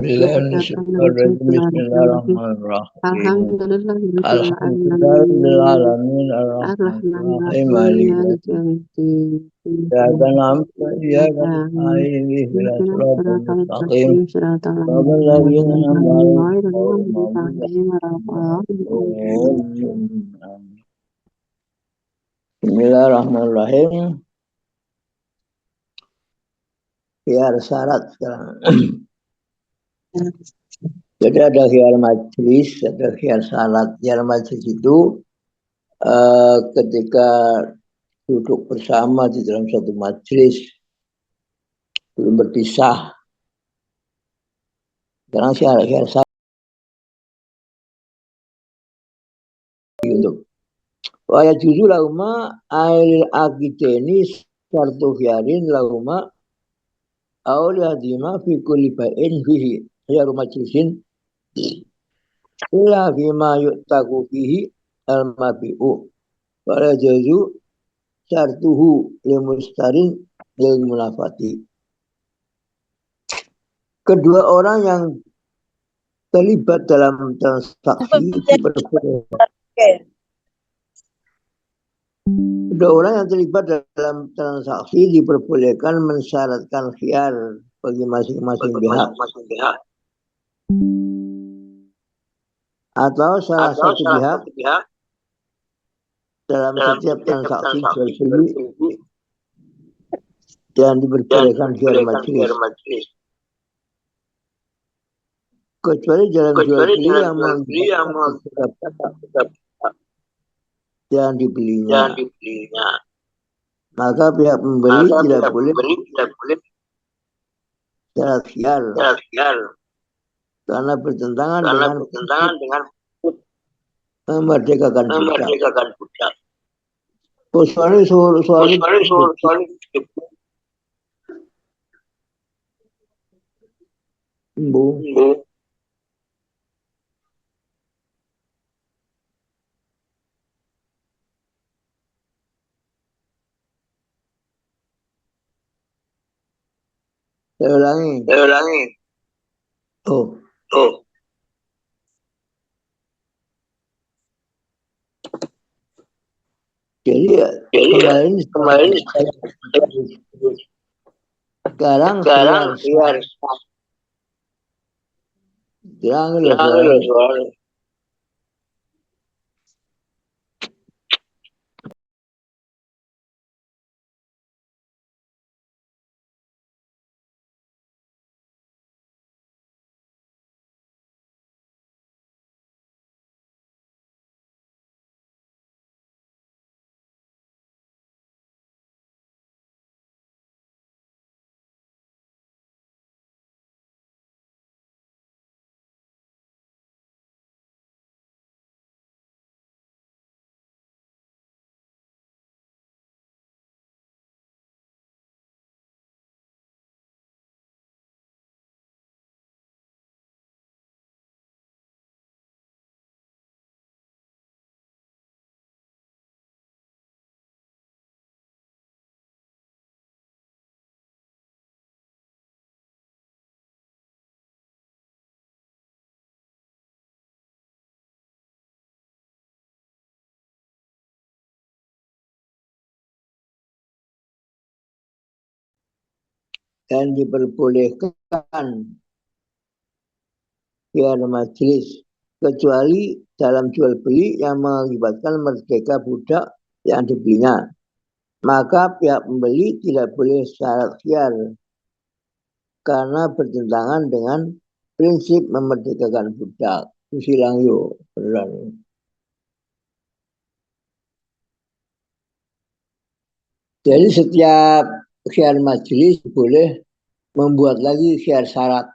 Bismillahirrahmanirrahim. Alhamdulillahirabbil alamin arrahmanirrahim maliki yaumiddin. Iyyaka na'budu wa iyyaka nasta'in ihdinas siratal mustaqim. Siratal ladzina an'amta 'alaihim. Bismillahirrahmanirrahim. Khiyar syarat sekarang. Jadi ada khiyar majlis, ada khiyar syarat. Khiyar majlis itu ketika duduk bersama di dalam satu majlis belum berpisah. Sekarang khiyar syarat untuk waya juzu lahuma ail akideni sartu khiyarin lahuma awliyadima fi kulli ba'in fihi khiyar majlisin illa bima yu'taku fihi al-mabi'u wala juzu syartuhu limustarin lil munafati. Kedua orang yang terlibat dalam transaksi diperbolehkan. Kedua orang yang terlibat dalam transaksi diperbolehkan mensyaratkan khiyar bagi masing-masing pihak. Atau salah satu pihak dalam setiap transaksi jual beli dan diperbolehkan khiyar majlis. Kecuali dalam jual beli yang yang dibelinya. Maka pihak pembeli tidak boleh syarat khiyar karena bertentangan dengan memerdekakan budak. Soalnya saya ulangi. Oh. Jadi kemarin sekarang khiyar. Dan diperbolehkan khiyar majlis kecuali dalam jual beli yang mengakibatkan merdeka budak yang dibelinya. Maka pihak pembeli tidak boleh syarat khiyar karena bertentangan dengan prinsip memerdekakan budak. Silang yuk, beneran. Jadi setiap khiyar majlis boleh membuat lagi khiyar syarat.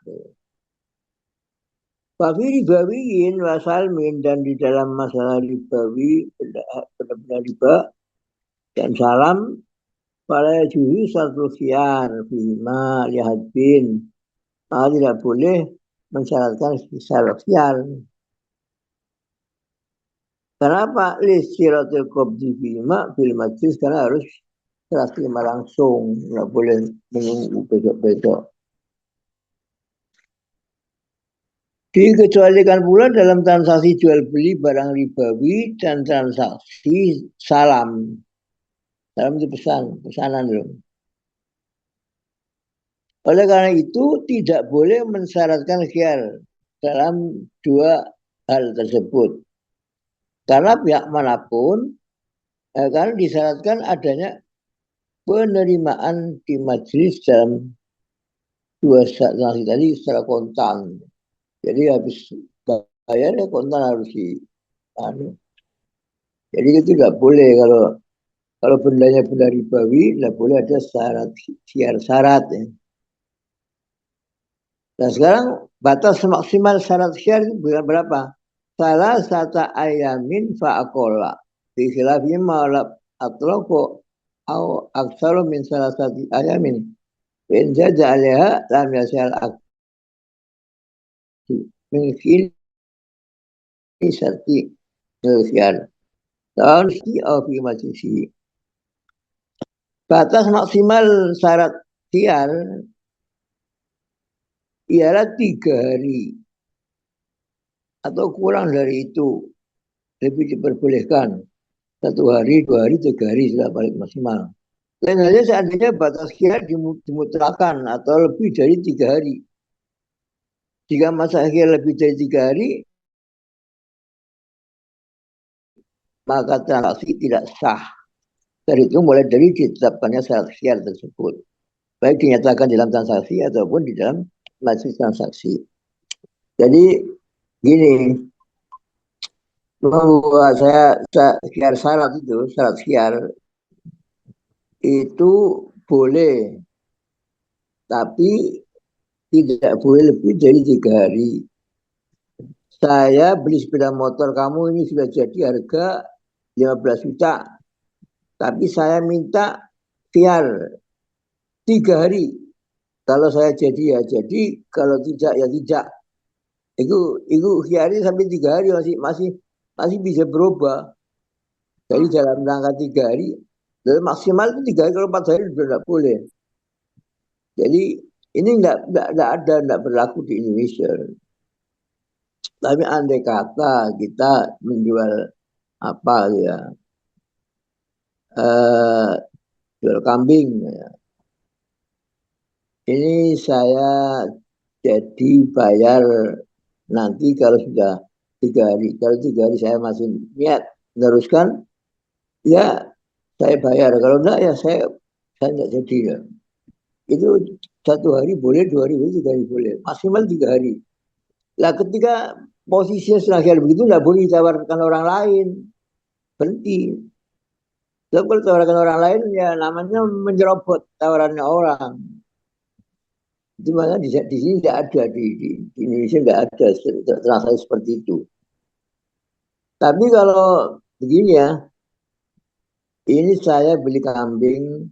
Tapi ribawiin wasalmin dan di dalam masalah ribawi benda-benda riba dan salam pada juhi satu khiyar bima lihatbin. Maka tidak boleh mensyaratkan syarat khiyar. Kenapa? Lisiratil qabdi bima bil majlis karena harus serah terima langsung, nggak boleh menunggu besok-besok. Dikecualikan pula dalam transaksi jual beli barang ribawi dan transaksi salam. Salam itu pesanan loh. Oleh karena itu tidak boleh mensyaratkan khiyar dalam dua hal tersebut. Karena pihak manapun kan disyaratkan adanya penerimaan di majelis dalam dua transaksi tadi secara kontan. Jadi habis bayar ya kontan harus di anu. Jadi itu tidak boleh kalau bendanya benda ribawi tidak boleh ada syarat ya. Nah sekarang batas maksimal syarat khiyar itu berapa? Salah satu ayamin fa'akola. Di khilafnya ma'alab atloko au aksaru min salah satu ayamin. In jaja alaiha lam yasal akti. Min khili syarti khiyar. Tahun si au fi majlisi. Batas maksimal syarat khiyar ialah 3 hari atau kurang dari itu, lebih diperbolehkan 1 hari, 2 hari, 3 hari sudah paling maksimal. Lain halnya seandainya batas khiyar dimutlakan atau lebih dari 3 hari. Jika masa khiyar lebih dari 3 hari, maka transaksi tidak sah. Dari itu mulai dari ditetapkannya syarat khiyar tersebut, baik dinyatakan dalam transaksi ataupun di dalam majelis transaksi. Jadi gini, bahwa saya khiyar syarat itu, syarat khiyar itu boleh, tapi tidak boleh lebih dari 3 hari. Saya beli sepeda motor kamu ini sudah jadi harga 15 juta, tapi saya minta khiyar 3 hari. Kalau saya jadi ya jadi, kalau tidak ya tidak. Itu khiyarnya sampai 3 hari masih bisa berubah. Jadi dalam rangka 3 hari, dan maksimal itu 3 hari, kalau 4 hari sudah tidak boleh. Jadi ini tidak berlaku di Indonesia. Tapi andai kata kita menjual apa ya, jual kambing. Ya. Ini saya jadi bayar nanti kalau sudah 3 hari. Kalau 3 hari saya masih niat meneruskan, ya saya bayar. Kalau enggak ya saya enggak jadi. Ya. Itu 1 hari boleh, 2 hari boleh, 3 hari boleh. Maksimal 3 hari. Lah ketika posisinya sedang begitu enggak boleh ditawarkan orang lain. Berhenti. Kalau ditawarkan orang lain ya namanya menjerobot tawarannya orang. Itu makanya di sini tidak ada, di Indonesia tidak ada transaksi seperti itu. Tapi kalau begini ya, ini saya beli kambing,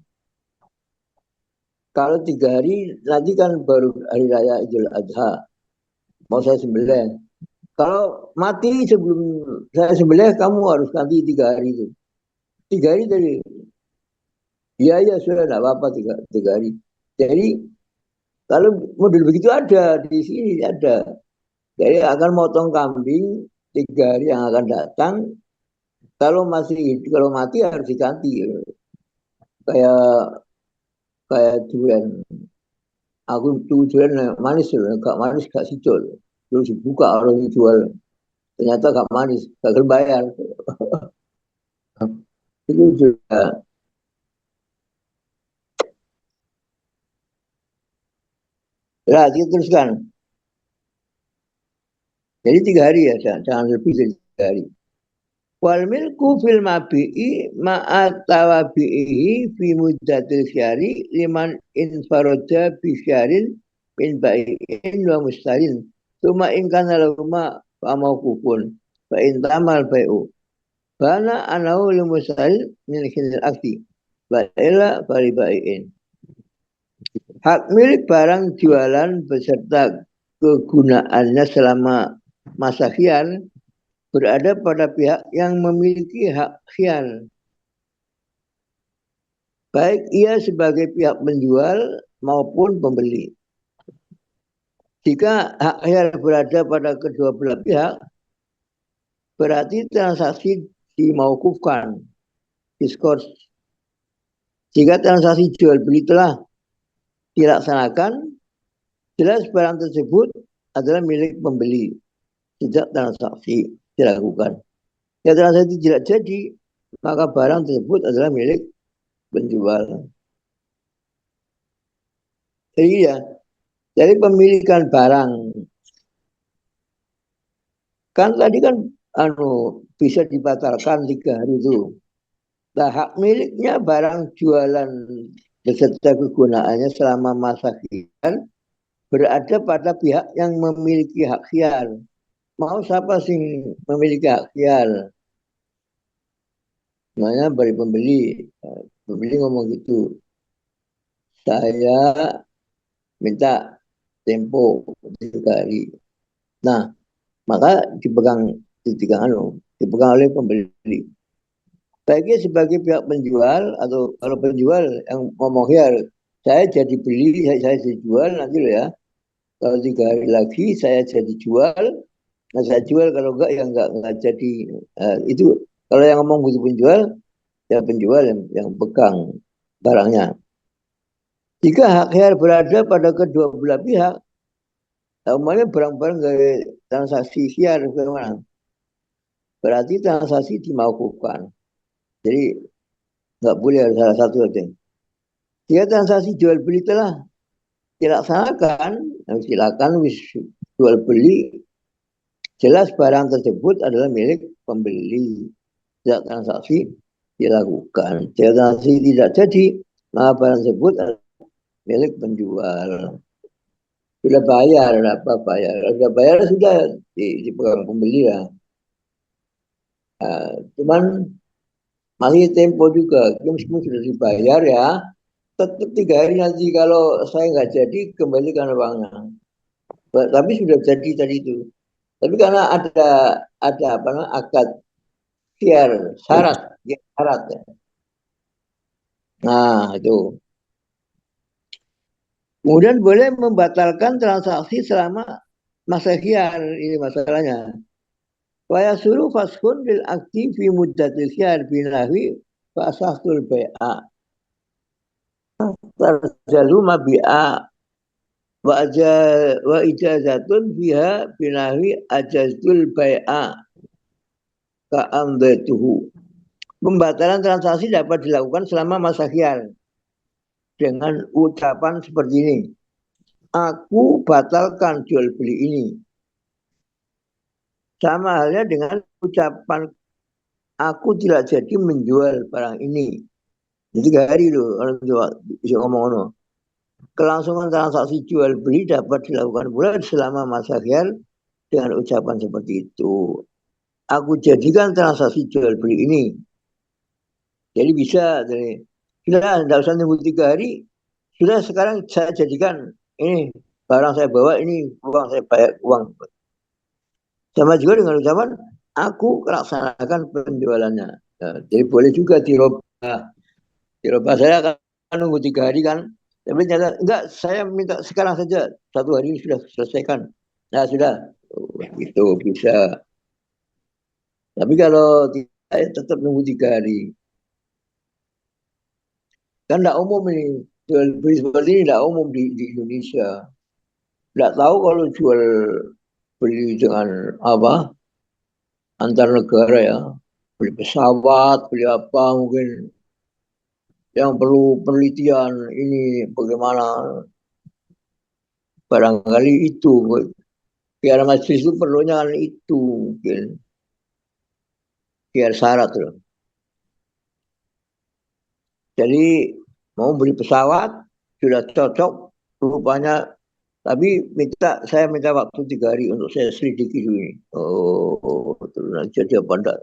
kalau 3 hari nanti kan baru hari raya Idul Adha, mau saya sembelih. Kalau mati sebelum saya sembelih, kamu harus ganti 3 hari itu. 3 hari tadi. Iya, ya sudah tidak apa-apa 3 hari. Jadi kalau model begitu ada di sini ada. Jadi akan motong kambing 3 hari yang akan datang. Kalau mati harus diganti. Kayak kayak durian. Aku tuh durian manis loh, gak manis gak sijol. Terus dibuka orang jual. Ternyata gak manis, gak bayar. Itu juga. Nah, kita teruskan. Jadi 3 hari ya, jangan lebih dari 3 hari. Wal milku fil mabi'i ma'atawabi'ihi fi muddatil syari liman infaroda bisyarin min ba'i'in wa mustarin. Tuma ingkana lahuma fa'amawkufun fa'intamal bai'u. Bana anahu limustarin min khilil akti. Ba'ila fariba'i'in. Hak milik barang jualan beserta kegunaannya selama masa khiyar berada pada pihak yang memiliki hak khiyar. Baik ia sebagai pihak penjual maupun pembeli. Jika hak khiyar berada pada kedua belah pihak, berarti transaksi dimauqufkan, diskors. Jika transaksi jual beli telah dilaksanakan, jelas barang tersebut adalah milik pembeli sejak transaksi dilakukan. Ya transaksi tidak jadi, maka barang tersebut adalah milik penjual. Jadi ya, dari pemilikan barang kan tadi kan bisa dibatalkan 3 hari itu. Nah, hak miliknya barang jualan beserta kegunaannya selama masa khiyar berada pada pihak yang memiliki hak khiyar. Mau siapa sih memiliki hak khiyar? Namanya beri pembeli. Pembeli ngomong gitu. Saya minta tempo 3 hari. Nah, maka dipegang oleh pembeli. Baiknya sebagai pihak penjual atau kalau penjual yang ngomong ya saya jadi beli, saya jadi jual nanti loh ya. Kalau 3 hari lagi saya jadi jual, nah saya jual kalau enggak ya enggak jadi. Itu kalau yang ngomong gitu penjual yang pegang barangnya. Jika hak khiyar berada pada kedua belah pihak, umumnya barang-barang dari transaksi khiyar bagaimana? Berarti transaksi dimauqufkan. Jadi nggak boleh ada salah satu aja. Jika transaksi jual beli telah dilaksanakan, silakan jual beli jelas barang tersebut adalah milik pembeli. Sejak transaksi dilakukan. Jika transaksi tidak jadi, maka barang tersebut adalah milik penjual. Sudah bayar, apa bayar? Sudah bayar sudah dipegang pembeli lah. Cuman masih tempo juga, meskipun sudah dibayar ya, tetap 3 hari nanti kalau saya nggak jadi kembalikan uangnya. Tapi sudah jadi tadi itu. Tapi karena ada apa namanya akad khiyar syarat ya. Nah itu. Kemudian boleh membatalkan transaksi selama masa khiyar ini masalahnya. Wa suruh faskun bil akti fi muddatil khiyar binahi fa asahtul bai'a. Tarjalu mabi'a wa ijazatun fiha binahi ajaztul bai'a ka'amdatuhu. Pembatalan transaksi dapat dilakukan selama masa khiyar dengan ucapan seperti ini. Aku batalkan jual beli ini. Sama halnya dengan ucapan aku tidak jadi menjual barang ini. Jadi 3 hari loh orang tua bisa ngomong no. Kelangsungan transaksi jual beli dapat dilakukan pula selama masa khiyar dengan ucapan seperti itu. Aku jadikan transaksi jual beli ini. Jadi bisa, sudah tidak usah nunggu 3 hari, sudah sekarang saya jadikan ini barang saya bawa ini uang saya bayar uang. Sama juga dengan ucapan aku laksanakan penjualannya. Nah, jadi boleh juga dirubah saya akan nunggu 3 hari kan. Tapi ternyata enggak, saya minta sekarang saja 1 hari ini sudah selesaikan. Nah sudah, itu bisa. Tapi kalau tidak tetap nunggu 3 hari. Kan tidak umum ini. Jual beli seperti ini tidak umum di Indonesia. Tidak tahu kalau jual beli dengan apa antar negara ya. Beli pesawat, beli apa mungkin yang perlu penelitian ini bagaimana barangkali itu biar majelis itu perlunya kan itu mungkin biar syarat loh. Jadi mau beli pesawat sudah cocok rupanya tapi saya minta waktu 3 hari untuk saya selidiki dulu ini. Oh, terus jadi apa enggak?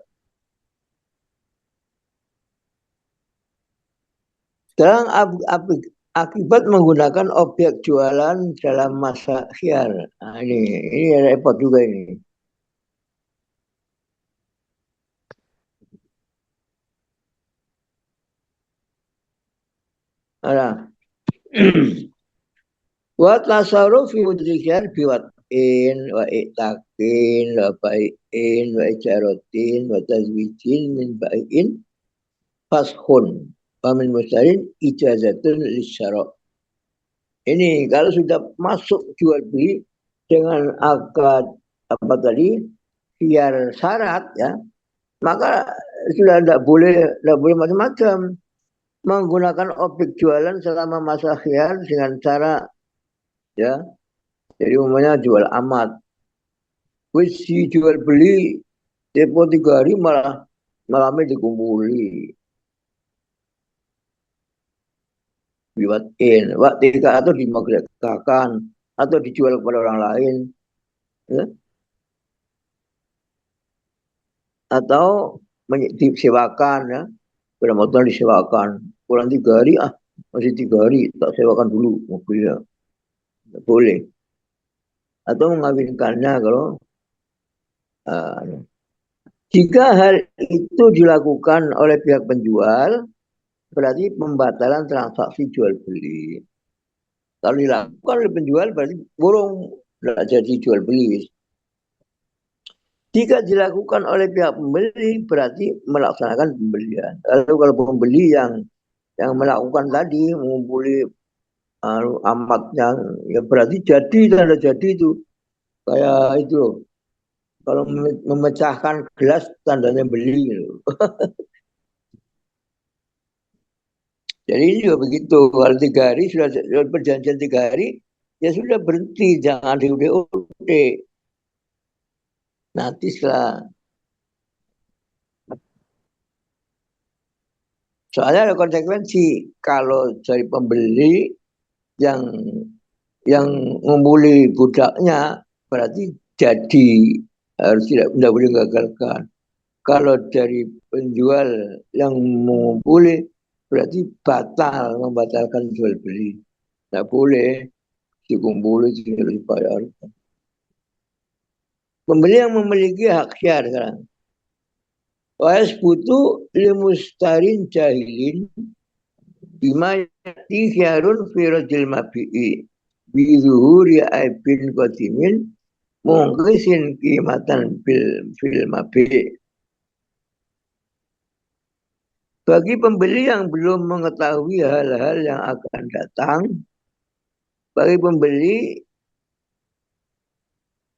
Sekarang akibat menggunakan objek jualan dalam masa khiyar. Nah, ini repot juga ini. Nah, Wa tasarruf fi mudrikiyar biwat wa itakin wa bai'in wa ijarotin wa tazwijin min bai'in fashun wa min mustarin ijazatun lisyara. Ini kalau sudah masuk jual beli dengan akad apa tadi biar syarat ya, maka sudah tidak boleh macam-macam menggunakan objek jualan selama masa khiyar dengan cara ya, jadi umumnya jual amat, wis si jual beli tempo 3 hari malah malamnya dikumpuli in waktu atau dimaghrekakan atau dijual kepada orang lain ya. Atau disewakan ya, sepeda motor disewakan pulang 3 hari masih 3 hari tak sewakan dulu mobilnya, tidak boleh. Atau mengawinkannya kalau uh, jika hal itu dilakukan oleh pihak penjual berarti pembatalan transaksi jual beli. Kalau dilakukan oleh penjual berarti burung tidak jadi jual beli. Jika dilakukan oleh pihak pembeli berarti melaksanakan pembelian. Lalu kalau pembeli yang melakukan tadi mengumpuli amatnya ya berarti jadi tanda jadi itu kayak itu kalau memecahkan gelas tandanya beli gitu. Jadi ini juga begitu, kalau 3 hari sudah perjanjian 3 hari ya sudah berhenti, jangan diude-ude. Nanti setelah soalnya ada konsekuensi kalau dari pembeli yang ngumpuli budaknya berarti jadi harus tidak boleh gagalkan. Kalau dari penjual yang mengumpuli berarti membatalkan jual beli. Tidak boleh dikumpuli harus dibayar. Pembeli yang memiliki hak syar sekarang. Wais butuh limustarin jahilin bima yati syarun firajil mabi'i bizuhuri aibin qadimin mungkisin kimatan fil mabi'i. Bagi pembeli yang belum mengetahui hal-hal yang akan datang, bagi pembeli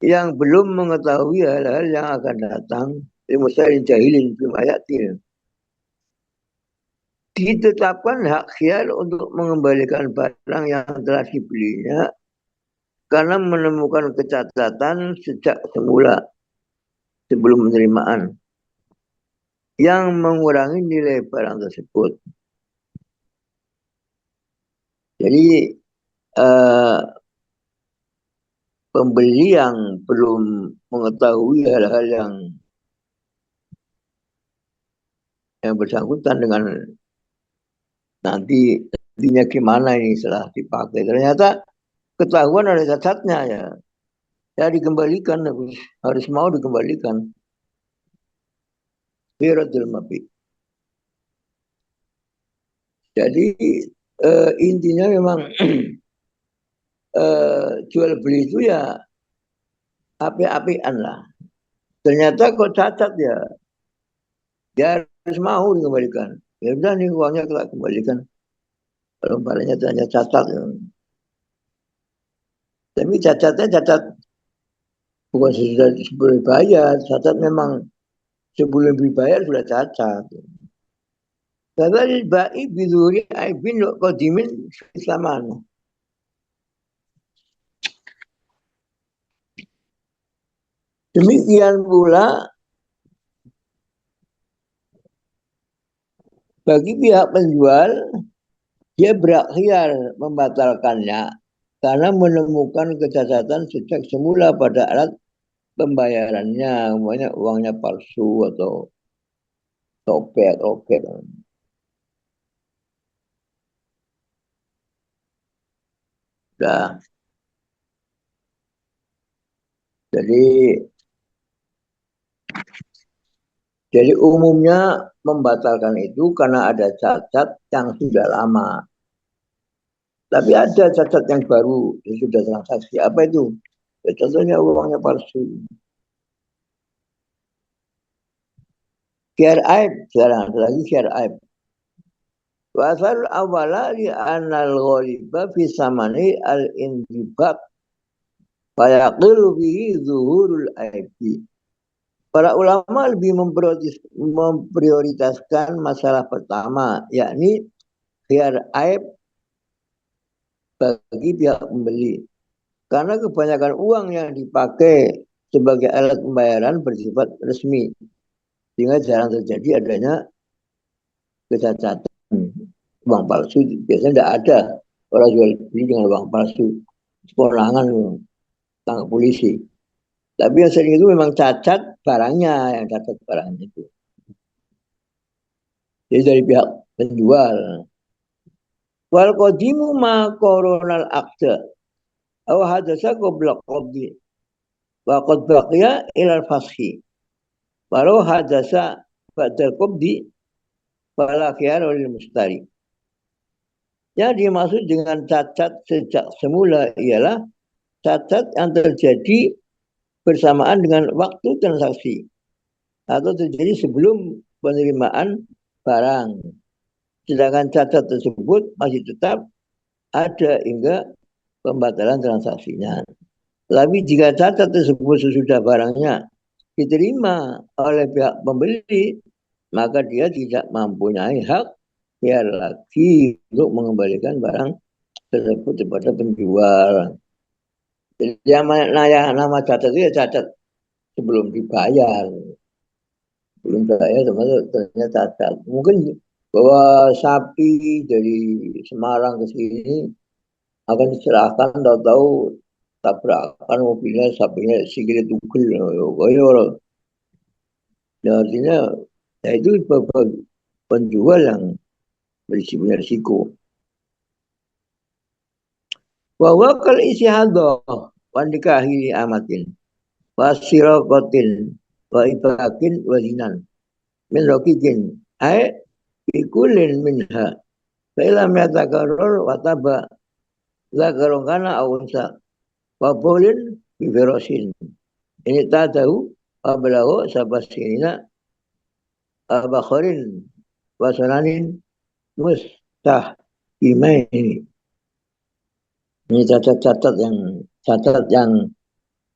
yang belum mengetahui hal-hal yang akan datang, limustarin jahilin bima yati, ditetapkan hak khiyar untuk mengembalikan barang yang telah dibelinya karena menemukan kecacatan sejak semula sebelum penerimaan yang mengurangi nilai barang tersebut. Jadi pembeli yang belum mengetahui hal-hal yang bersangkutan dengan nantinya gimana ini setelah dipakai, ternyata ketahuan ada cacatnya ya dikembalikan, harus mau dikembalikan. Firadul mabi. Jadi intinya memang jual beli itu ya api-apian lah. Ternyata kok cacat ya, dia harus mau dikembalikan. Ya udah nih uangnya kita kembalikan. Kalau barangnya ternyata cacat. Ya. Tapi cacatnya cacat bukan sebelum dibayar, cacat memang sebelum dibayar sudah cacat. Kadal ba'i biduri aibin qadimin islaman. Demikian pula bagi pihak penjual, dia berakhir membatalkannya karena menemukan kecacatan sejak semula pada alat pembayarannya, umpamanya uangnya palsu atau topet. Nah, jadi umumnya membatalkan itu karena ada cacat yang sudah lama. Tapi ada cacat yang baru yang sudah transaksi. Apa itu? Ya, contohnya uangnya palsu. Share aib, sekarang ada lagi share aib. Wasal awala li anal ghaliba fi samani al indibak fayaqilu bihi zuhurul aibi. Para ulama lebih memprioritaskan masalah pertama, yakni khiyar aib bagi pihak pembeli. Karena kebanyakan uang yang dipakai sebagai alat pembayaran bersifat resmi, sehingga jarang terjadi adanya kecacatan. Uang palsu biasanya tidak ada orang jual beli dengan uang palsu. Kewenangan tangkap polisi. Tapi yang sering itu memang cacat barangnya, yang cacat barangnya itu. Jadi dari pihak penjual. Wal qadimu ma koronal akta. Aw hadasa qabla qabdi. Wa qad baqiya ilal fashi. Walau hadasa ba'dal qabdi fala khiyar lil mustari. Yang dimaksud dengan cacat sejak semula ialah cacat yang terjadi bersamaan dengan waktu transaksi atau terjadi sebelum penerimaan barang. Sedangkan cacat tersebut masih tetap ada hingga pembatalan transaksinya. Tapi jika cacat tersebut sesudah barangnya diterima oleh pihak pembeli, maka dia tidak mempunyai hak biar lagi untuk mengembalikan barang tersebut kepada penjual. Jadi yang nama cacat itu ya cacat sebelum dibayar. Belum bayar ternyata cacat. Mungkin bahwa sapi dari Semarang ke sini akan diserahkan, tahu-tahu tabrakan mobilnya, sapinya sikile tugel. Ya, artinya ya itu penjual yang berisiko. Bahwa kalau isi hadoh wanikahi amatin wasirokotin wa ibakin wazinan min rokikin ay ikulin minha fa'ilam yatakaror wataba zakarong kana awunsa wabolin biverosin ini tadahu wabelaho sabasinina bakhorin wasananin mustah ini cacat-cacat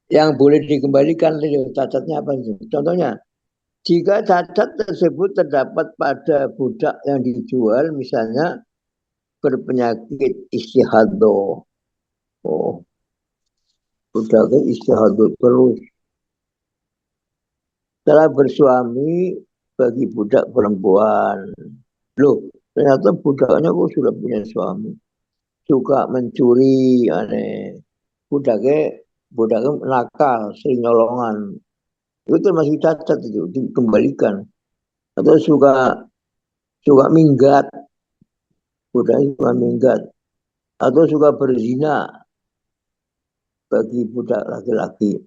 yang boleh dikembalikan. Cacatnya apa itu? Contohnya, jika cacat tersebut terdapat pada budak yang dijual, misalnya berpenyakit istihadah. Oh, budaknya istihadah terus. Setelah bersuami bagi budak perempuan. Loh, ternyata budaknya kok sudah punya suami. Suka mencuri, aneh. Budaknya nakal, sering nyolongan. Itu termasuk cacat itu, dikembalikan. Atau suka minggat, budaknya suka minggat. Atau suka berzina bagi budak laki-laki.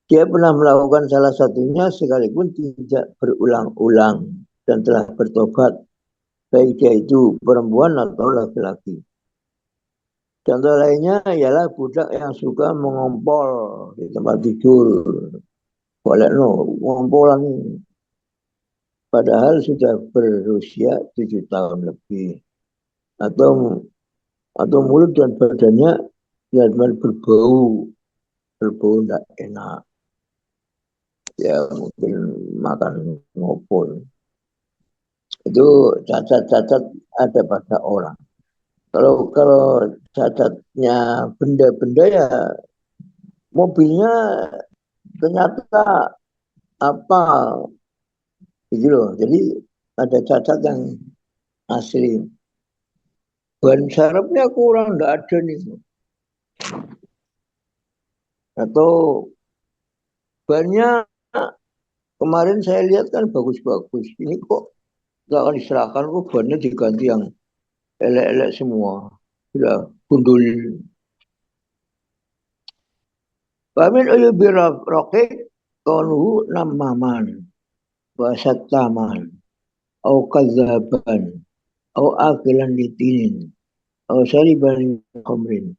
Dia pernah melakukan salah satunya sekalipun tidak berulang-ulang dan telah bertobat, baik dia itu perempuan atau laki-laki. Contoh lainnya ialah budak yang suka mengompol di tempat tidur. Boleh ngompolan ini. Padahal sudah berusia 7 tahun lebih. Atau mulut dan badannya benar-benar berbau tidak enak. Ya mungkin makan ngopol. Itu cacat-cacat ada pada orang. Kalau cacatnya benda-benda ya mobilnya ternyata apa gitu loh. Jadi ada cacat yang asli. Ban serepnya kurang, enggak ada nih. Atau bannya kemarin saya lihat kan bagus-bagus. Ini kok nggak akan diserahkan, kok bannya diganti yang elek-elek semua. Sudah gundul. Wamin uyubi rokik konuhu namaman wasat taman au kazaban au akilan litinin atau syariban khamrin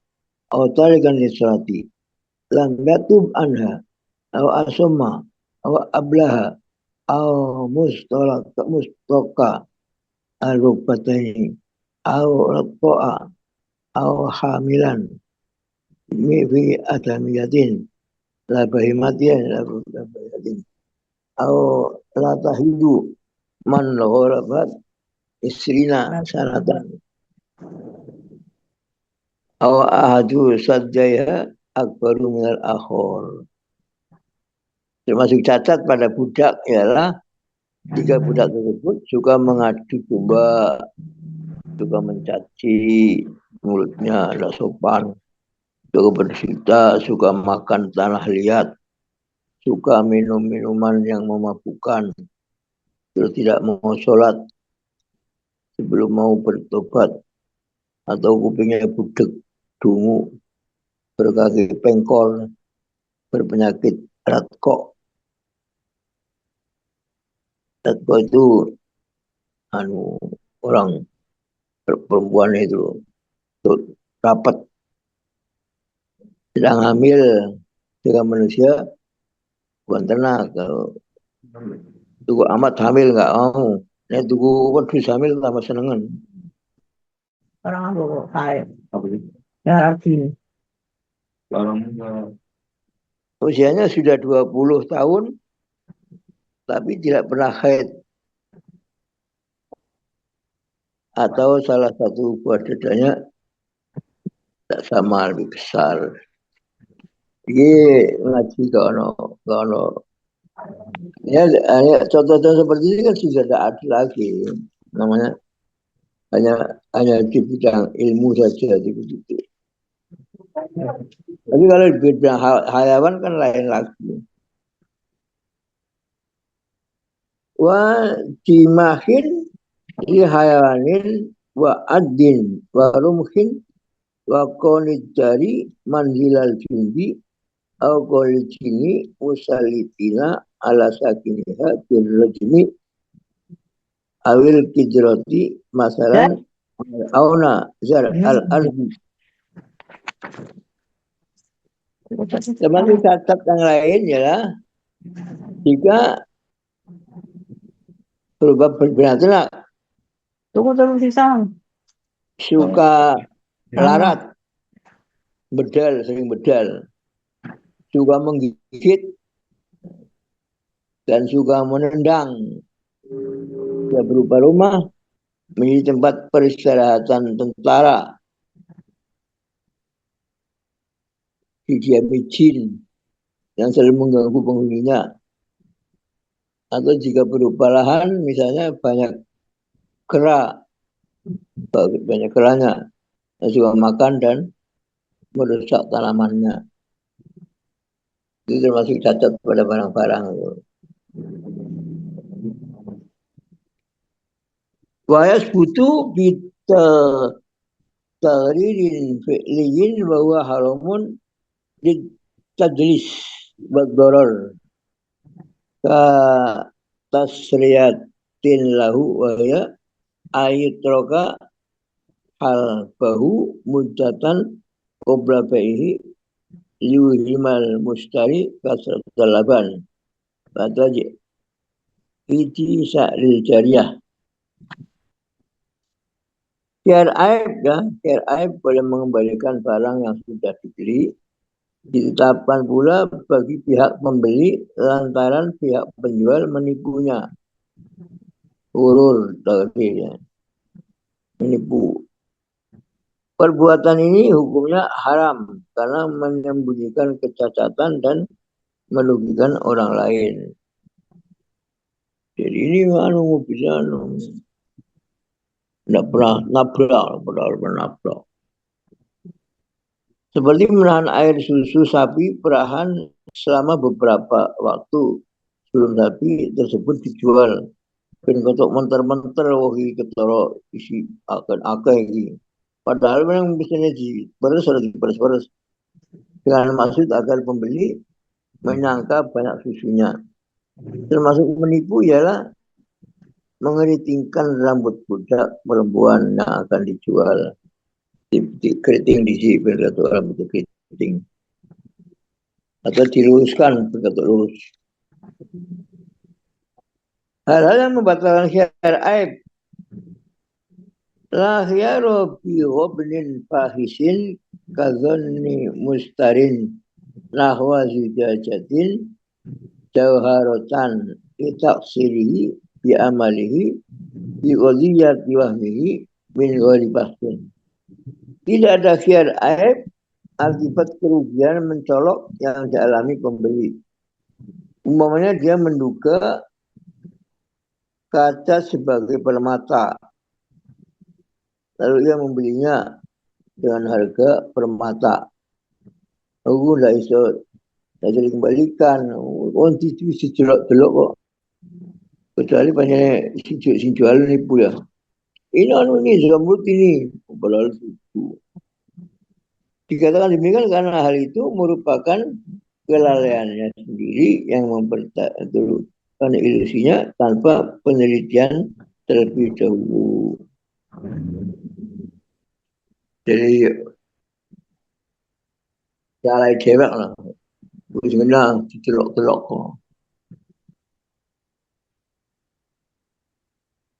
atau tarikan lisrati lam yatub anha atau asoma atau ablaha atau mustaka al-rukbataini atau raqa'a atau hamilan fi adamiyatin la bahimatin la bahimatin atau la tahidu man gharabat isrina sanatan atau ahadu sadjaya akbaru minal akhor. Termasuk cacat pada budak ialah jika budak tersebut suka mengadu domba, suka mencaci mulutnya, tidak sopan, suka bercerita, suka makan tanah liat, suka minum minuman yang memabukkan, terus tidak mau sholat sebelum mau bertobat, atau kupingnya budek, dungu, berkaki pengkol, berpenyakit ratkok. Ratkok itu orang perempuan itu rapat, sedang hamil dengan manusia bukan ternak. Kalau tuku amat hamil nggak mau, nek tuku wedhus hamil tambah senengan. Orang apa kok kayak ya arti Usianya sudah 20 tahun tapi tidak pernah haid, atau salah satu buah dadanya tak sama lebih besar. Ini ngaji kalau ya contoh-contoh seperti ini kan sudah tidak ada lagi, namanya hanya di bidang ilmu saja gitu. Tapi kalau di bidang hayawan kan lain lagi. Wa dimahin li hayawanin wa adin wa rumhin wa qonid dari manzilal jundi au qolid jini usalitina ala sakiniha birrajmi awil kidroti masalan auna zar al-ardi. Termasuk catat yang lain ya, jika berubah berbeda tunggu terus pisang suka larat, sering bedal, suka menggigit dan suka menendang, dia berubah rumah menjadi tempat peristirahatan tentara, didiami jin yang selalu mengganggu penghuninya. Atau jika berubah lahan, misalnya banyak kera, banyak keranya yang suka makan dan merusak tanamannya. Itu termasuk cacat pada barang-barang. Wayas butuh kita taririn fi'liyin bahwa haramun ditadlis berdoror ka tasriyatin lahu wahya ayitroka hal bahu mudatan qabla baihi yuhimal mustari kasrat laban bataji iti sa'lil jariyah. Kiar aib boleh mengembalikan barang yang sudah dibeli. Ditetapkan pula bagi pihak pembeli lantaran pihak penjual menipunya. Urur tadi ya. Menipu. Perbuatan ini hukumnya haram karena menyembunyikan kecacatan dan merugikan orang lain. Jadi ini mobilnya tidak pernah nabrak. Seperti menahan air susu sapi perahan selama beberapa waktu sebelum sapi tersebut dijual. Ben untuk menter-menter wahi ketara isi akan ini. Padahal memang bisanya diperes dengan maksud agar pembeli menyangka banyak susunya. Termasuk menipu ialah mengeritingkan rambut budak perempuan yang akan dijual. di keriting di sini berkata orang itu keriting atau diluruskan berkata lurus. Hal-hal yang membatalkan khiyar aib la khiyaru bi ghobnin fahisin kadzanni mustarin nahwa zujajatin jawharatan itaksirihi bi amalihi bi qadiyati wahmihi min ghairi bahsin. Tidak ada khiyar aib akibat kerugian mencolok yang dialami pembeli. Umpamanya dia menduga kaca sebagai permata, lalu dia membelinya dengan harga permata. Aku tidak bisa, tidak bisa dikembalikan. Oh, itu bisa jelok-jelok kok. Kecuali banyak si jual nipu ya. Ini zamrud ini. Padahal itu. Dikatakan demikian karena hal itu merupakan kelalaiannya sendiri yang mempertahankan ilusinya tanpa penelitian terlebih dahulu. Jadi salah dewek lah. Wis kenal dicelok-celok kok.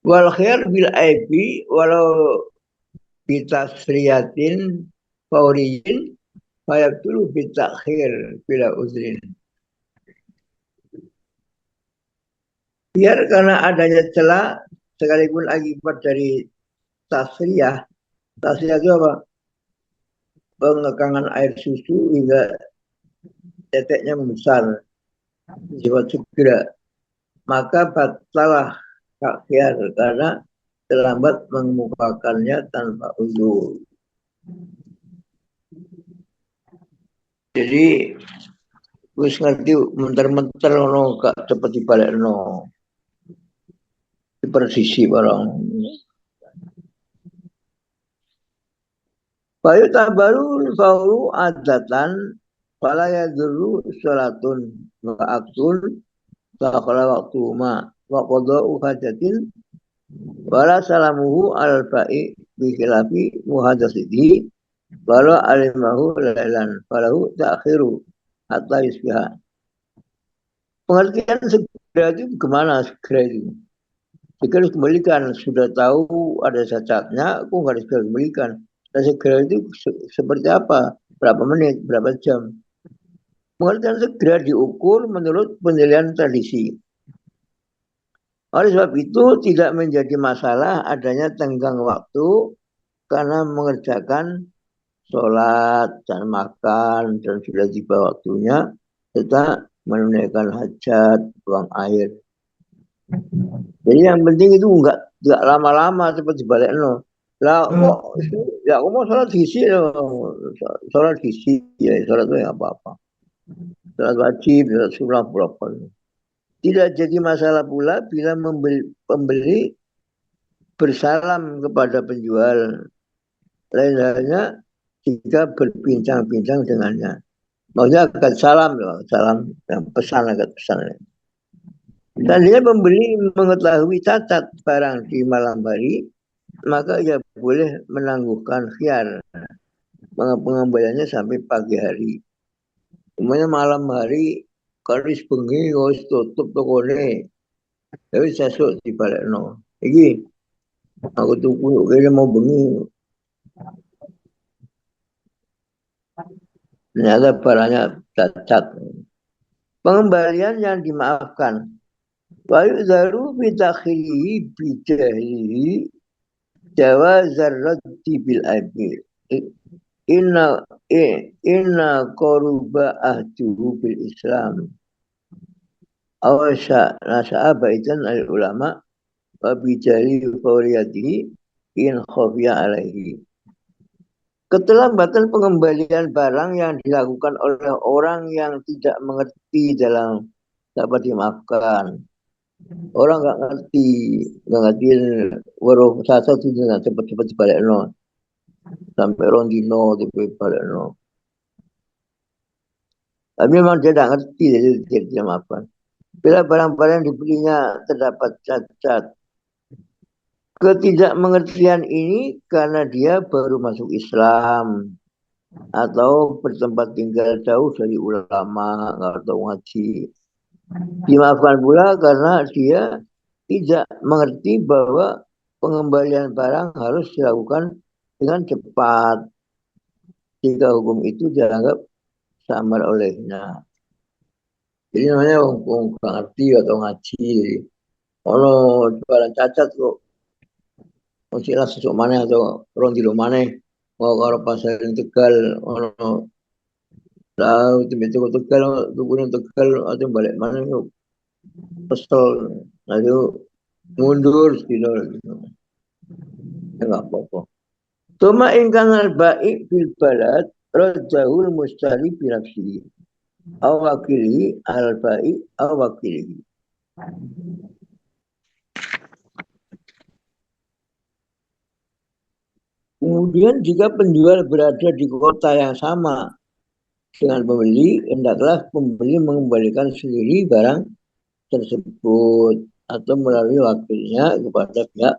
Wal khair bil aibi walau bitasriyatin fauriyin fayabtulu bitakhir bila uzrin. Biar karena adanya celah sekalipun akibat dari tasriyah. Tasriyah itu apa? Pengekangan air susu hingga teteknya membesar. Sifat segera. Maka batalah kakhir karena terlambat mengemukakannya tanpa uzur. Jadi wis ngerti menter-menter ngono gak cepet dibalekno. Persisi barang. Bayu tabaru faulu adatan fala yadru salatun wa aktun takala waktu ma wa qada'u hajatin wala salamuhu al ba'i bi khilafi muhadatsatihi wala alimahu lailan falahu ta'khiru hatta yusbiha. Pengertian segera itu gimana segera itu? Jika harus kembalikan, sudah tahu ada cacatnya, aku harus kembalikan. Dan segera itu seperti apa? Berapa menit, berapa jam? Pengertian segera diukur menurut penilaian tradisi. Oleh sebab itu tidak menjadi masalah adanya tenggang waktu karena mengerjakan sholat dan makan dan sudah tiba waktunya serta menunaikan hajat, buang air. Jadi yang penting itu enggak lama-lama seperti balik no. Lah kok ya aku mau sholat isi sholat isi ya sholat itu ya apa-apa. Sholat wajib, sholat sunnah berapa. Tidak jadi masalah pula bila pembeli bersalam kepada penjual. Lain halnya jika berbincang-bincang dengannya. Maksudnya agak salam loh, salam dan pesan agak pesan. Dan dia pembeli mengetahui cacat barang di malam hari, maka ia boleh menangguhkan khiyar pengembaliannya sampai pagi hari. Kemudian malam hari karis bengi wis tutup tokone. Tapi sesuk dibalekno. Iki aku tuku kene mau bengi. Ternyata barangnya cacat. Pengembalian yang dimaafkan. Wa yuzaru bi takhiri bi jahili jawazar raddi bil aibi. Inna qaruba ahduhu bil Islam. Awasya nasa'a baitan al ulama wa bi jahili fawriyatihi in khafiya alaihi. Keterlambatan pengembalian barang yang dilakukan oleh orang yang tidak mengerti dalam dapat dimaafkan. Orang nggak ngerti waruh sasa itu dengan cepat-cepat balik no sampai rondino balik no. Tapi memang dia tidak ngerti jadi dia maafkan. Bila barang-barang yang dibelinya terdapat cacat Ketidakmengertian ini karena dia baru masuk Islam atau bertempat tinggal jauh dari ulama, nggak tahu ngaji. Dimaafkan pula karena dia tidak mengerti bahwa pengembalian barang harus dilakukan dengan cepat jika hukum itu dianggap samar olehnya. Jadi namanya nggak ngerti atau ngaji. Kalau jualan cacat kok mesti lah sesuk mana atau orang di mana mau karo pasar yang Tegal ono tahu itu Tegal tukunya Tegal atau balik mana yuk kesel lalu mundur gitu ya nggak apa-apa. Tuma ingkang al-ba'i fil balad rajahul mustari binafsihi aw wakili al-ba'i aw wakili. Kemudian jika penjual berada di kota yang sama dengan pembeli, hendaklah pembeli mengembalikan sendiri barang tersebut atau melalui wakilnya kepada pihak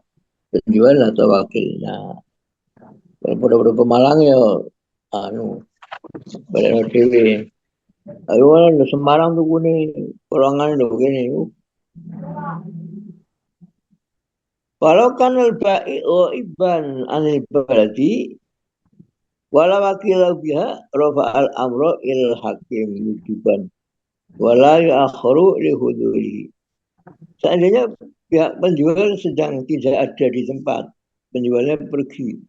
penjual atau wakilnya. Kalau pada Pemalang ya, balik dewe. Ayo di Semarang tuh nih, kolangan tuh gini. Walau kan al-ba'i iban anil baladi wala wakil biha rafa al-amro il hakim wujuban wala yu'akhiru li huduri. Seandainya pihak penjual sedang tidak ada di tempat, penjualnya pergi,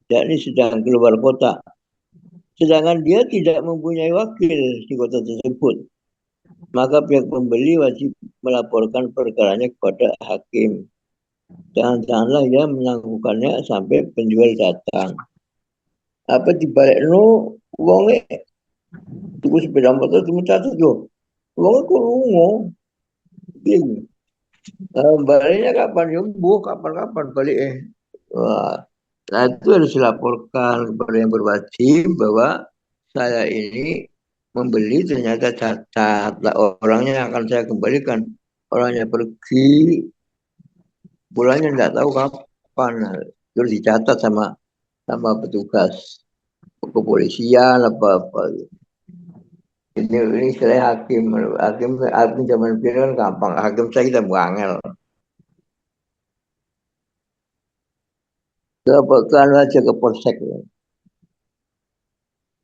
yakni sedang keluar kota, sedangkan dia tidak mempunyai wakil di kota tersebut, maka pihak pembeli wajib melaporkan perkaranya kepada hakim. Jangan-janganlah dia menangguhkannya sampai penjual datang. Apa dibalik no uangnya tuku sepeda motor cuma catat loh. Uangnya kok lungo. Bingung. Baliknya kapan? Ya kapan-kapan balik Nah itu harus dilaporkan kepada yang berwajib bahwa saya ini membeli ternyata cacat. Nah, orangnya yang akan saya kembalikan. Orangnya pergi, bulannya tidak tahu kapan. Terus dicatat sama petugas kepolisian apa-apa. Ini saya hakim zaman dulu kan gampang. Hakim saya kita buangel. Laporkan aja ke polsek.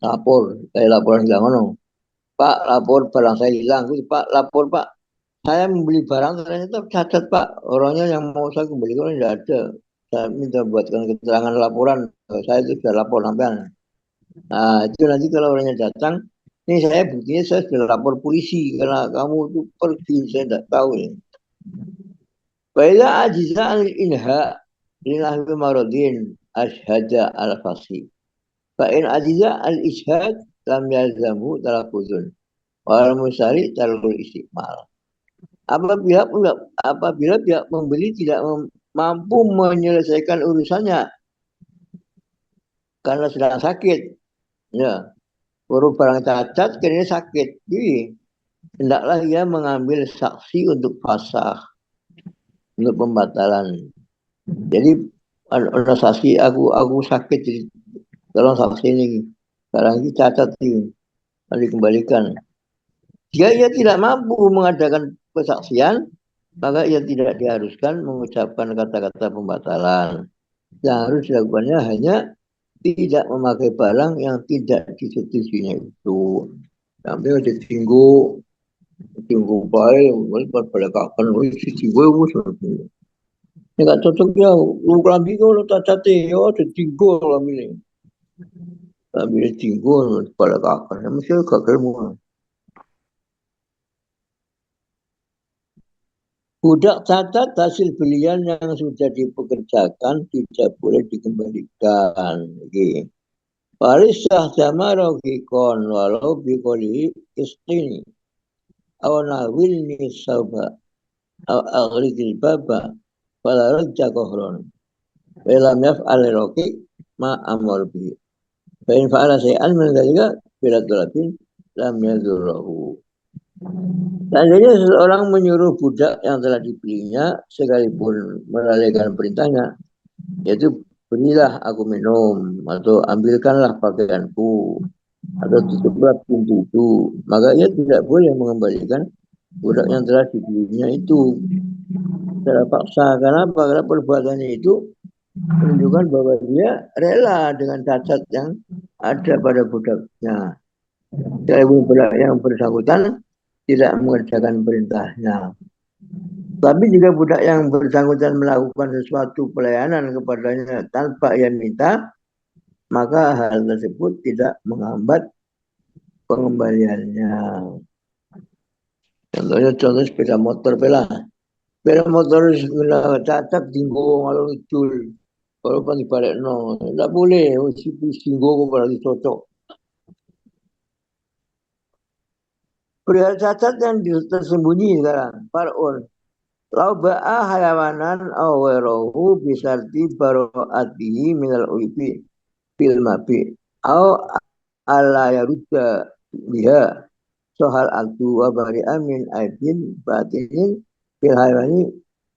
Lapor, saya laporan bilang ngono. Pak, lapor barang saya hilang. Pak, lapor Pak. Saya membeli barang ternyata cacat Pak. Orangnya yang mau saya kembalikan tidak ada. Saya minta buatkan keterangan laporan. Saya itu sudah lapor sampean. Nah, itu nanti kalau orangnya datang, ini saya buktinya saya sudah lapor polisi karena kamu itu pergi, saya tidak tahu ini. Baiklah ajiza al-inha linahwi marodin ashada al-fasih. Fa'in ajiza al-ishad lam yalzamu talakuzun. Wal musari talakul istiqmal. Apabila pihak pembeli tidak mampu menyelesaikan urusannya karena sedang sakit, ya, baru barang cacat karena sakit, jadi hendaklah ia mengambil saksi untuk fasah, untuk pembatalan. Jadi ada saksi aku sakit, jadi tolong saksi ini, barang ini cacat ini, harus dikembalikan. Jika ia tidak mampu mengadakan kesaksian, maka ia tidak diharuskan mengucapkan kata-kata pembatalan. Yang harus dilakukannya hanya tidak memakai barang yang tidak disetujuinya itu. Sampai ada tinggu baik, pada kapan, si tinggu itu. Ini nggak cocok ya, lu kelambi kalau tak cate, ya ada tinggu kelambi. Kelambi tinggu pada kapan, mesti gagal semua. Budak cacat hasil belian yang sudah dipekerjakan tidak boleh dikembalikan. Parisah sama rogikon walau bikoli istini. Awanawil nisaba. Aghrikil baba. Pada raja kohron. Dalam yaf'al rogi ma amor bi. Fa'in fa'ala say'an min dalika bila tulabin lam yadurrahu. Seandainya seseorang menyuruh budak yang telah dibelinya sekalipun melalaikan perintahnya, yaitu berilah aku minum atau ambilkanlah pakaianku atau tutuplah pintu itu, maka ia tidak boleh mengembalikan budak yang telah dibelinya itu secara paksa. Karena apa? Karena perbuatannya itu menunjukkan bahwa dia rela dengan cacat yang ada pada budaknya. Sekalipun budak yang bersangkutan tidak mengerjakan perintahnya. Tapi jika budak yang bersangkutan melakukan sesuatu pelayanan kepadanya tanpa ia minta, maka hal tersebut tidak menghambat pengembaliannya. Contoh sepeda motor pela. Sepeda motor cacat tinggo kalau ngidul. Kalau pan dibalik no, tidak boleh. Si tinggo kok berarti cocok. Perihal cacat yang tersembunyi sekarang. Parun. Lau ba'a hayawanan awerohu bisarti baro'atihi minal uibi fil mabi. Au ala yarudda biha sohal aktu wa bari'a min aibin batinin fil hayawani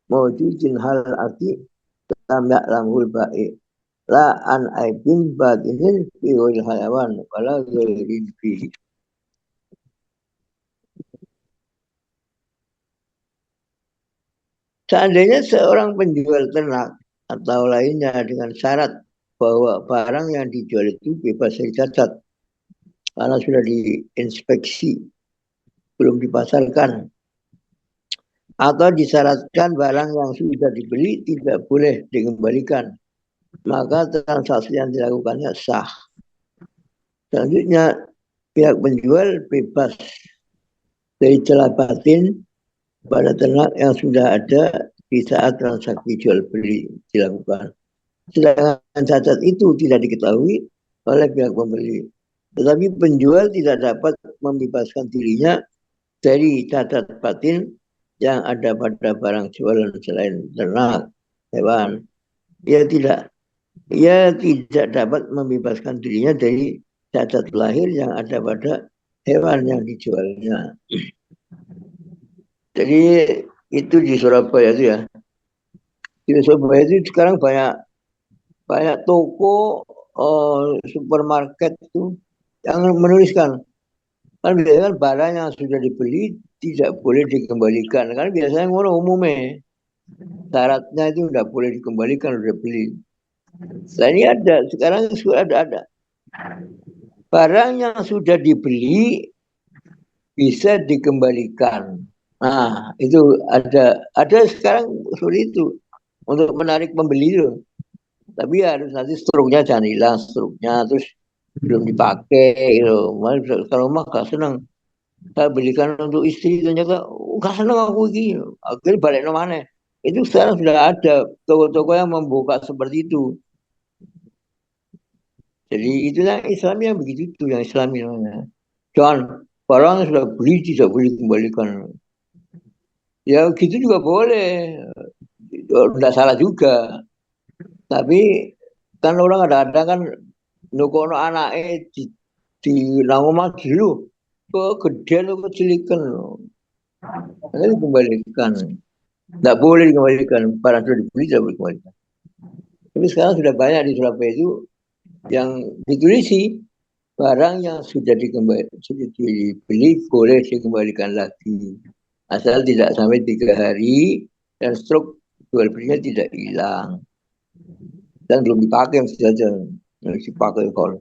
mawjudin hal arti lam ya'lamul ba'i. La an aibin batinin fi hayawan wala ghairin fihi. Seandainya seorang penjual ternak atau lainnya dengan syarat bahwa barang yang dijual itu bebas dari cacat karena sudah diinspeksi, belum dipasarkan, atau disyaratkan barang yang sudah dibeli tidak boleh dikembalikan, maka transaksi yang dilakukannya sah. Selanjutnya, pihak penjual bebas dari celah batin pada ternak yang sudah ada di saat transaksi jual beli dilakukan. Sedangkan cacat itu tidak diketahui oleh pihak pembeli. Tetapi penjual tidak dapat membebaskan dirinya dari cacat batin yang ada pada barang jualan selain ternak, hewan. Ia tidak dapat membebaskan dirinya dari cacat lahir yang ada pada hewan yang dijualnya. Jadi itu di Surabaya itu ya. Di Surabaya itu sekarang banyak toko, supermarket itu yang menuliskan kan biasanya kan barang yang sudah dibeli tidak boleh dikembalikan kan biasanya ngono umumnya syaratnya itu tidak boleh dikembalikan sudah beli. Nah ini sekarang sudah ada barang yang sudah dibeli bisa dikembalikan. Nah itu ada sekarang seperti itu untuk menarik pembeli itu. Tapi harus nanti struknya jangan hilang struknya terus belum dipakai gitu. Kalau mah gak senang. Saya belikan untuk istri ternyata gak senang aku ini. Akhirnya balik mana? Itu sekarang sudah ada toko-toko yang membuka seperti itu. Jadi itulah Islam yang begitu itu yang Islam namanya. Jangan barang yang sudah beli tidak boleh dikembalikan. Ya gitu juga boleh. Tidak salah juga. Tapi kan orang ada kan nukono anaknya di nangoma dulu kegedean atau kecilikan nanti dikembalikan tidak boleh dikembalikan barang sudah dibeli tidak boleh dikembalikan tapi sekarang sudah banyak di Surabaya itu yang ditulisi barang yang sudah dibeli boleh dikembalikan lagi asal tidak sampai 3 hari dan stok jual belinya tidak hilang dan belum dipakai mesti saja harus dipakai kalau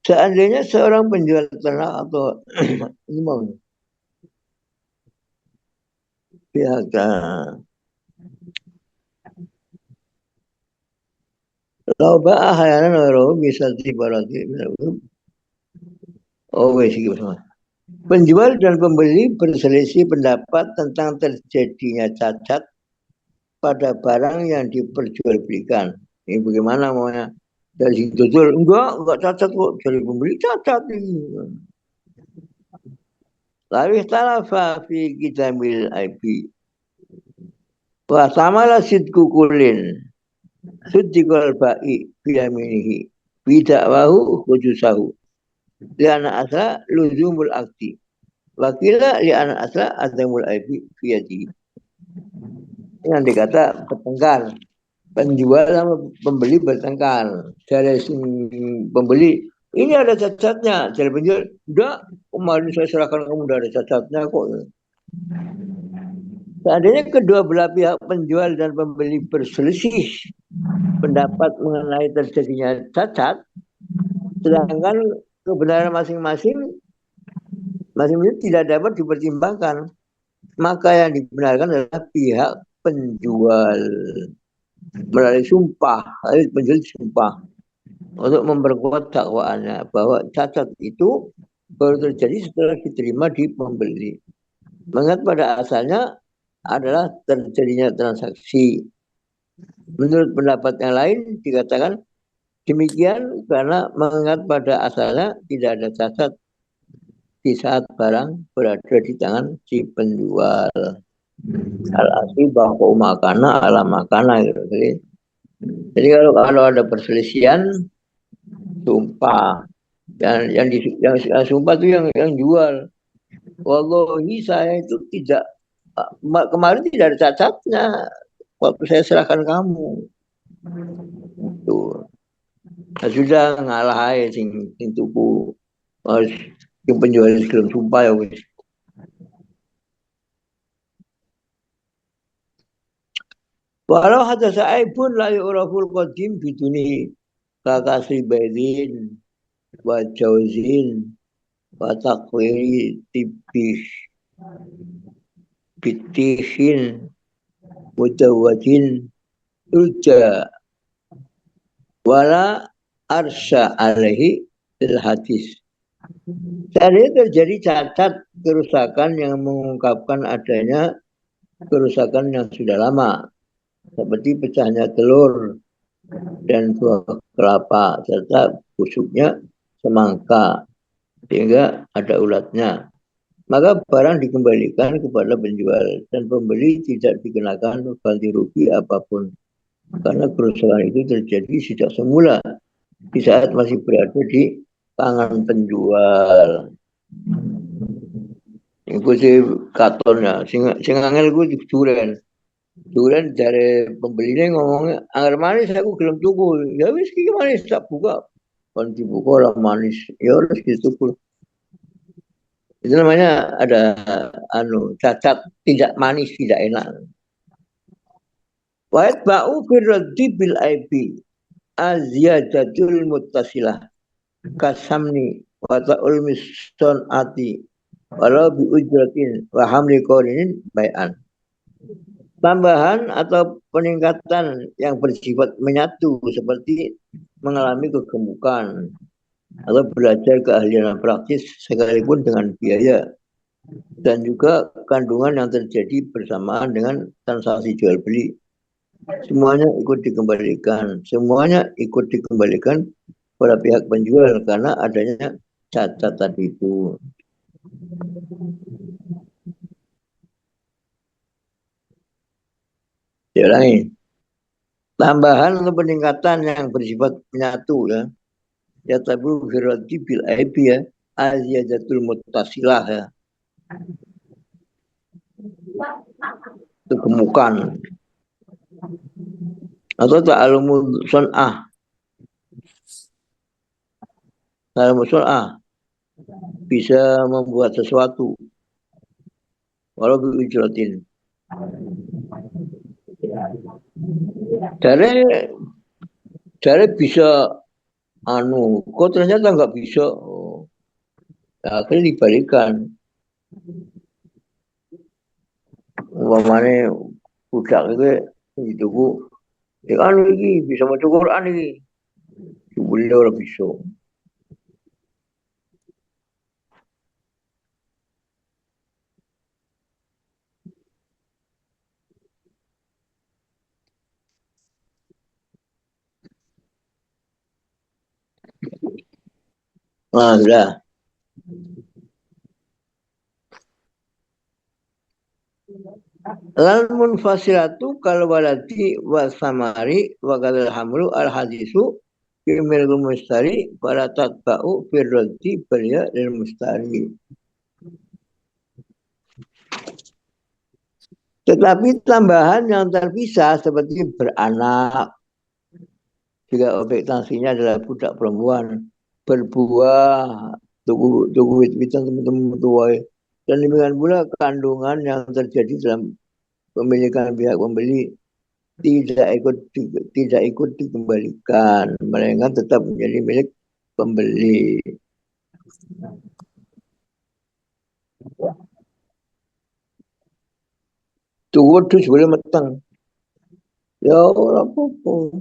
seandainya seorang penjual ternak atau ini mau pihak loba hayanan orang bisa dibarati oh wes gimana penjual dan pembeli berselisih pendapat tentang terjadinya cacat pada barang yang diperjualbelikan ini bagaimana maunya dari situ enggak cacat kok dari pembeli cacat ini tapi talafa fi kitamil IP wah samalah sidku kulin Suddiqal ba'i biyaminihi bida'wahu khujusahu li'ana asla luzumul akti wakila li'ana asla adamul aibi fiyadihi. Yang dikata bertengkar, penjual sama pembeli bertengkar. Dari pembeli, ini ada cacatnya. Dari penjual, enggak, kemarin saya serahkan kamu dari cacatnya kok. Seandainya kedua belah pihak penjual dan pembeli berselisih pendapat mengenai terjadinya cacat, sedangkan kebenaran masing-masing tidak dapat dipertimbangkan, maka yang dibenarkan adalah pihak penjual melalui sumpah, penjual sumpah untuk memperkuat dakwaannya bahwa cacat itu baru terjadi setelah diterima di pembeli. Mengingat pada asalnya adalah terjadinya transaksi. Menurut pendapat yang lain dikatakan demikian karena mengingat pada asalnya tidak ada cacat di saat barang berada di tangan si penjual. Al-asli bahwa makana ala makana gitu. Jadi kalau ada perselisihan sumpah yang sumpah itu yang jual. Wallahi saya itu tidak kemarin tidak ada cacatnya waktu saya serahkan kamu. Tuh. Nah, sudah ngalah aja sing tuku. Yang penjual sebelum sumpah ya wis. Walau hatta sa'ibun la yu'raful qadim biduni kakasri baidin wa jauzin wa taqwiri tibih bitihin mutawadin urja wala arsya alaihi fil hadis. Seandainya terjadi cacat kerusakan yang mengungkapkan adanya kerusakan yang sudah lama, seperti pecahnya telur dan buah kelapa, serta busuknya semangka, sehingga ada ulatnya. Maka barang dikembalikan kepada penjual dan pembeli tidak dikenakan ganti rugi apapun. Karena kerusakan itu terjadi sejak semula, di saat masih berada di tangan penjual. Iku sih katonnya, sing angel gue duren. Duren dari pembelinya ngomongnya, anggar manis aku gelem tuku. Ya wis iki manis tak buka. Kon dibuka lah manis. Ya harus gitu. Itu namanya ada cacat tidak manis, tidak enak. Wa ba'u firraddi bil aibi aziyadatul muttasilah kasamni wa ta'ul miston ati walau bi ujratin wa hamli qawlinin bai'an. Tambahan atau peningkatan yang bersifat menyatu seperti mengalami kegemukan atau belajar keahlian praktis sekalipun dengan biaya dan juga kandungan yang terjadi bersamaan dengan transaksi jual beli. Semuanya ikut dikembalikan pada pihak penjual karena adanya cacat tadi itu. Ya lain. Tambahan atau peningkatan yang bersifat menyatu ya. Ya tabu firati bil aibi ya. Aziyadatul muttasilah ya. Kegemukan. Atau ta'alumu sun'ah. Ta'alumu sun'ah. Bisa membuat sesuatu. Walau biujratin. Dari bisa kok ternyata nggak bisa. Nah, akhirnya dibalikan. Umpamanya budak itu gitu bu. Ya ini bisa maca Quran ini. Boleh orang bisa. Nah, sudah. Lal munfasilatu kal walati wa samari wa kadal hamlu al hadisu kimil mustari para tatba'u firroti beria lil mustari. Tetapi tambahan yang terpisah seperti beranak, jika objek sanksinya adalah budak perempuan, berbuah, tugu wit-witan teman-teman tua, dan demikian pula kandungan yang terjadi dalam pemilikan pihak pembeli tidak ikut dikembalikan, melainkan tetap menjadi milik pembeli. Tugu terus boleh metang. Ya orang apa-apa.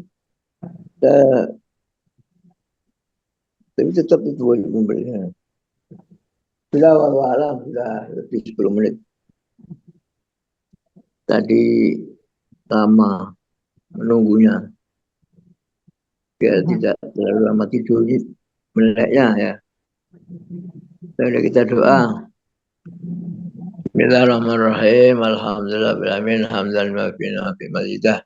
Tapi tetap itu boleh membelinya. Sudah walau sudah lebih 10 menit. Tadi lama menunggunya. Biar tidak terlalu lama tidur meleknya ya. Sudah kita doa. Bismillahirrahmanirrahim. Alhamdulillahirrahmanirrahim. Hamdan wa fi mazidah.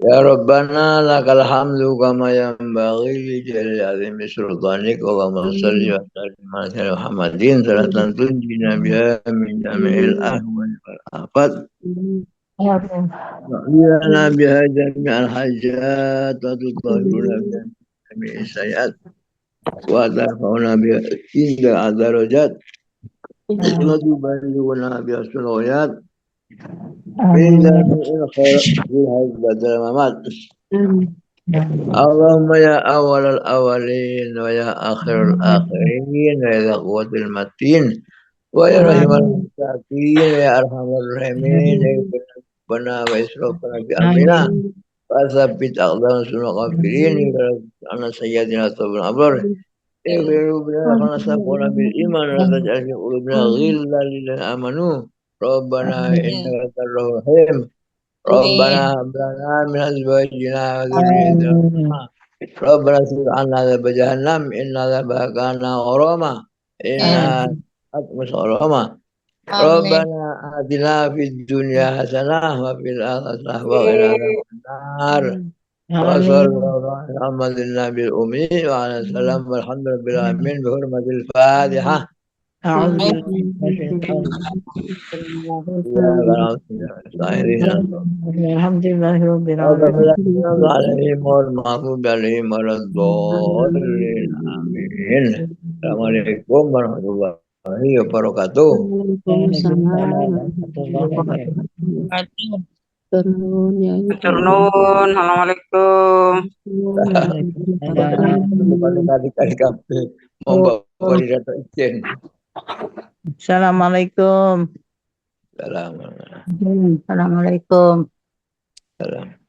Ya Rabbana lakal hamdu kama yanbaghi li jalali azimi sultanik wa kama salli wa sallim ala Muhammadin salatan tunjina biha min jami'il ahwal wal afat wa biha jami'al hajat wa tutahhiruna biha jami'is sayiat wa tarfa'una biha inda adarajat wa tuballighuna biha sulawiyat min jami'il khair fil hayat badal mamat. Allahumma ya awal al-awalin wa ya akhir al-akhirin wa ya quwwatil matin wa ya rahimal muttaqin wa ya arhamar rahimin ya bana wa israfana bi amrina wa tsabbit aqdam sunna qafirin wa ana sayyidina tabul abrar ighfiru bina kana sabuna bil iman wa taj'al fi qulubina ghillan lil amanu rabbana innaka antar rahim Rabbana hab lana min azwajina wa dhurriyyatina Rabbana sif 'anna adhab jahannam inna adzabaha kana gharama inna atmus gharama Rabbana atina fid dunya hasanah wa fil akhirati wa qina adzabannar wa sallallahu ala Muhammadin nabiyil ummi wa ala salam walhamdulillahi alamin bi hurmatil Fatihah. Assalamualaikum warahmatullahi wabarakatuh. Assalamualaikum. Assalamualaikum. Salam. Assalamualaikum. Salam.